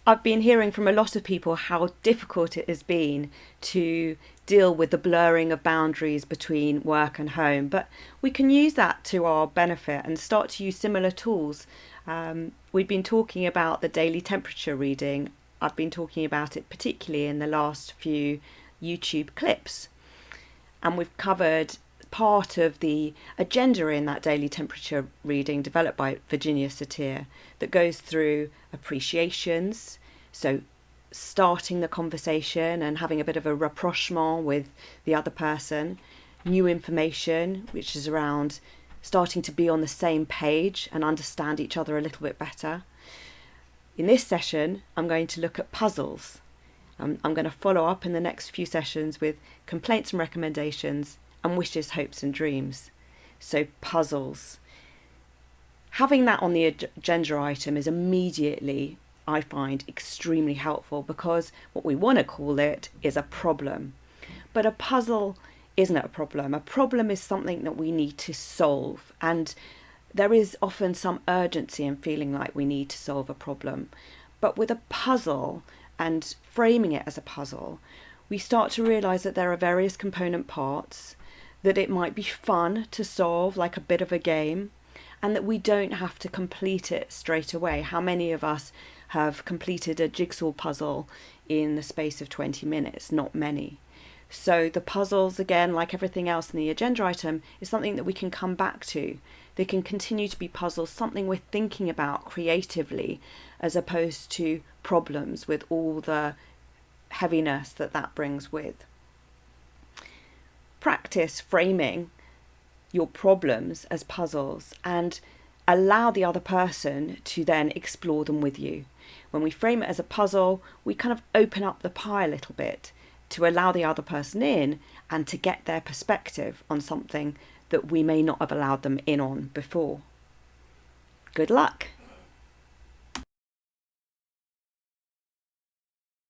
I've been hearing from a lot of people how difficult it has been to deal with the blurring of boundaries between work and home, but we can use that to our benefit and start to use similar tools. We've been talking about the daily temperature reading. I've been talking about it particularly in the last few YouTube clips, and we've covered part of the agenda in that daily temperature reading developed by Virginia Satir that goes through appreciations, so starting the conversation and having a bit of a rapprochement with the other person, new information, which is around starting to be on the same page and understand each other a little bit better. In this session, I'm going to look at puzzles. I'm going to follow up in the next few sessions with complaints and recommendations and wishes, hopes and dreams. So puzzles. Having that on the agenda item is immediately, I find, extremely helpful, because what we want to call it is a problem. But a puzzle isn't a problem. A problem is something that we need to solve, and there is often some urgency in feeling like we need to solve a problem. But with a puzzle and framing it as a puzzle, we start to realise that there are various component parts, that it might be fun to solve, like a bit of a game, and that we don't have to complete it straight away. How many of us have completed a jigsaw puzzle in the space of 20 minutes? Not many. So the puzzles, again, like everything else in the agenda item, is something that we can come back to. They can continue to be puzzles, something we're thinking about creatively, as opposed to problems with all the heaviness that brings with. Practice framing your problems as puzzles and allow the other person to then explore them with you. When we frame it as a puzzle, we kind of open up the pie a little bit to allow the other person in and to get their perspective on something that we may not have allowed them in on before. Good luck!